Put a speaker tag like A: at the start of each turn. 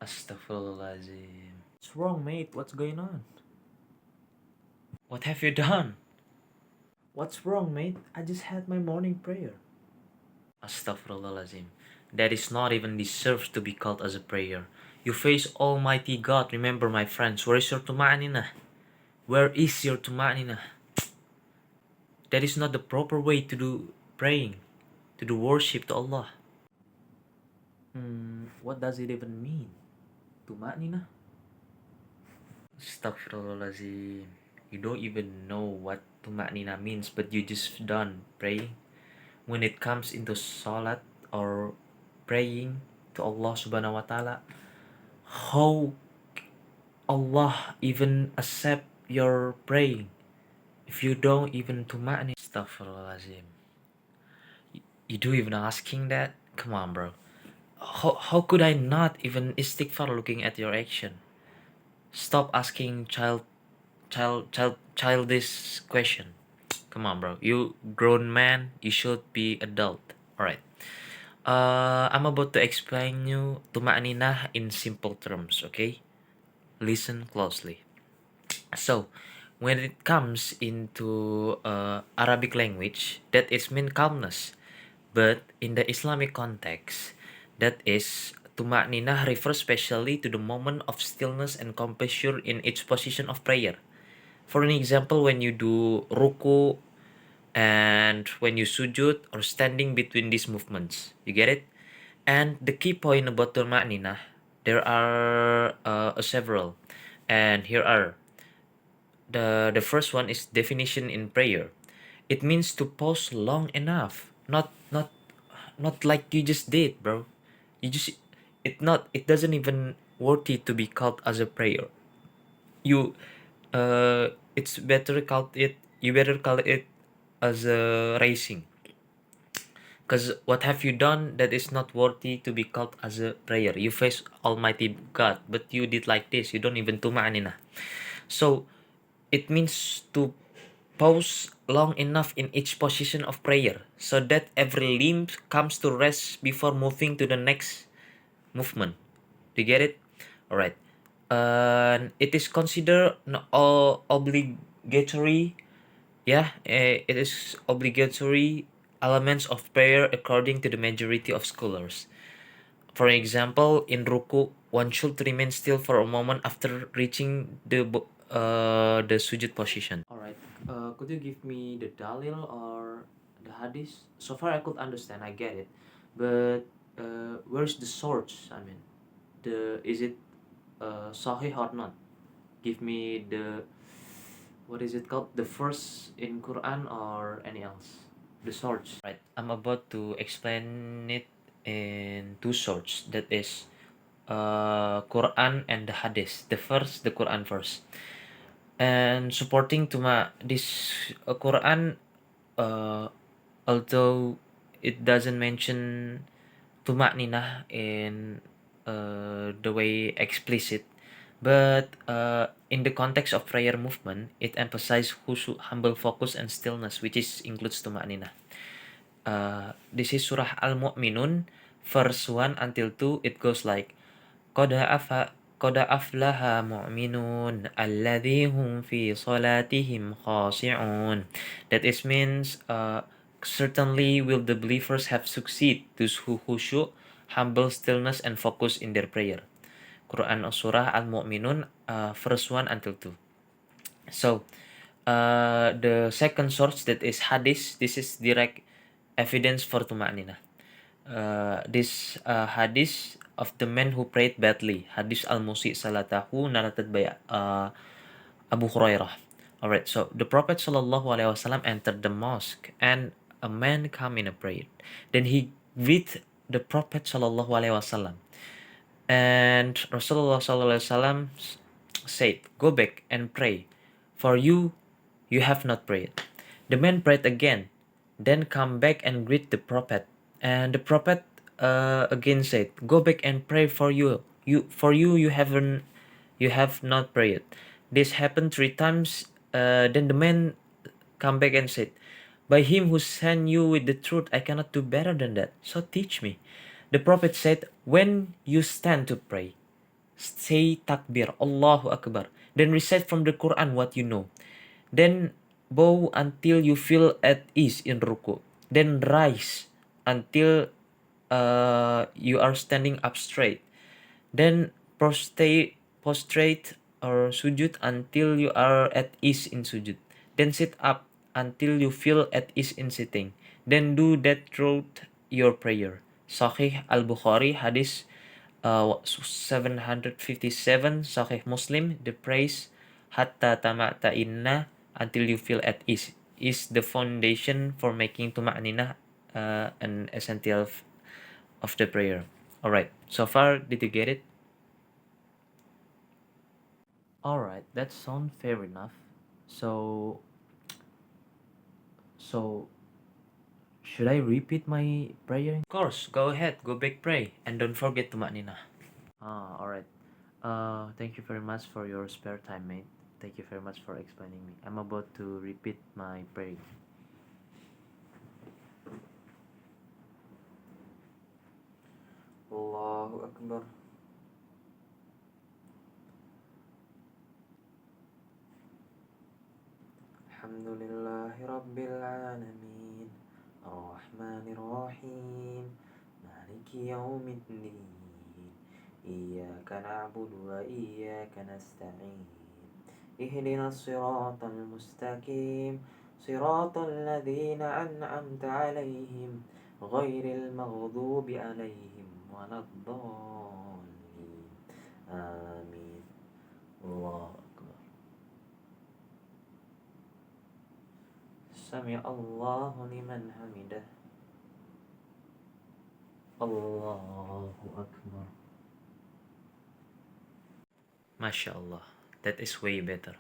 A: Astaghfirullahaladzim.
B: What's wrong, mate? What's going on?
A: What have you done?
B: What's wrong, mate? I just had my morning prayer.
A: Astaghfirullahaladzim. That is not even deserves to be called as a prayer. You face Almighty God. Remember, my friends, where is your tuma'nina? Where is your tuma'nina? That is not the proper way to do praying, to do worship to Allah.
B: What does it even mean? Tuma'nina?
A: Astaghfirullahaladzim. You don't even know what tuma'nina means, but you just done praying. When it comes into salat or praying to Allah subhanahu wa ta'ala, how Allah even accept your praying if you don't even tuma'ni? Astaghfirullahaladzim. You do even asking that? Come on, bro. How could I not even istighfar looking at your action? Stop asking childish question. Come on, bro. You grown man. You should be adult. Alright. I'm about to explain you tuma'ninah in simple terms, okay? Listen closely. So, when it comes into Arabic language, that is mean calmness. But in the Islamic context, that is tuma'ninah refers specially to the moment of stillness and composure in each position of prayer. For an example, when you do ruku and when you sujud or standing between these movements, you get it? And the key point about tuma'ninah, there are several, and here are the first one is definition in prayer. It means to pause long enough, not like you just did, bro. You just it doesn't even worthy to be called as a prayer. You it's better call it you better call it as a racing. Because what have you done that is not worthy to be called as a prayer? You face Almighty God, but you did like this. You don't even tuma'nina. So it means to pause long enough in each position of prayer so that every limb comes to rest before moving to the next movement. Do you get it? All right. It is considered obligatory. Yeah, it is obligatory elements of prayer according to the majority of scholars. For example, in ruku, one should remain still for a moment after reaching the sujud position.
B: Alright, could you give me the dalil or the hadith? So far I could understand, I get it. But where's the source? I mean, is it sahih or not? Give me the, what is it called? The verse in Quran or any else? The source.
A: Right, I'm about to explain it in two sorts. That is, Quran and the Hadith. The Quran first, and supporting to this Quran. Although it doesn't mention tuma'ninah in the way explicit, but in the context of prayer movement, it emphasizes humble focus and stillness, which is includes tuma'ninah. This is Surah Al-Mu'minun, verse 1 until 2. It goes like, قَدْ أَفْلَحَ مُؤْمِنُونَ الَّذِي هُمْ فِي صَلَاتِهِمْ خَاشِعُونَ. That is means, certainly will the believers have succeed, those who khusyu, humble stillness and focus in their prayer. Quran Surah Al-Mu'minun, verse 1 until 2. So, the second source, that is hadith. This is direct evidence for tuma'ninah. This hadith of the man who prayed badly, hadith al-Musi salatahu, narrated by Abu Hurairah. Alright, so the Prophet sallallahu alaihi wasallam entered the mosque and a man come in a prayer. Then he greet the Prophet sallallahu alaihi wasallam, and Rasulullah sallallahu alaihi wasallam said, "Go back and pray, for you have not prayed." The man prayed again, then come back and greet the Prophet. And the Prophet again said, "Go back and pray, for you have not prayed." This happened 3 times. Then the man come back and said, "By him who sent you with the truth, I cannot do better than that. So teach me." The Prophet said, "When you stand to pray, say takbir, Allahu Akbar. Then recite from the Quran what you know. Then bow until you feel at ease in ruku. Then rise until you are standing up straight. Then prostrate or sujud until you are at ease in sujud. Then sit up until you feel at ease in sitting. Then do that throughout your prayer. Sahih Al-Bukhari, hadis 757, Sahih Muslim, the praise hatta tama'ta'inna, until you feel at ease, is the foundation for making tuma'nina an essential of the prayer. Alright, so far, did you get it? Alright, that sounds fair enough. So, so should I repeat my prayer? Of course, go ahead, go back pray, and don't forget tuma'nina. Alright. Thank you very much for your spare time, mate. Thank you very much for explaining me. I'm about to repeat my prayer. Allahu Akbar. Alhamdulillahi Rabbil Alamin. Ar-Rahmanir Rahim. Maliki Yawmiddin. Iyyaka na'budu wa iyyaka nasta'in. Ihdinas siratal mustaqim. Siratal ladzina an'amta 'alaihim ghairil maghdubi 'alaihim waladdallin. Amin. Allahu Akbar. Sami Allahu liman hamidah. Allahu Akbar. Masya Allah, that is way better.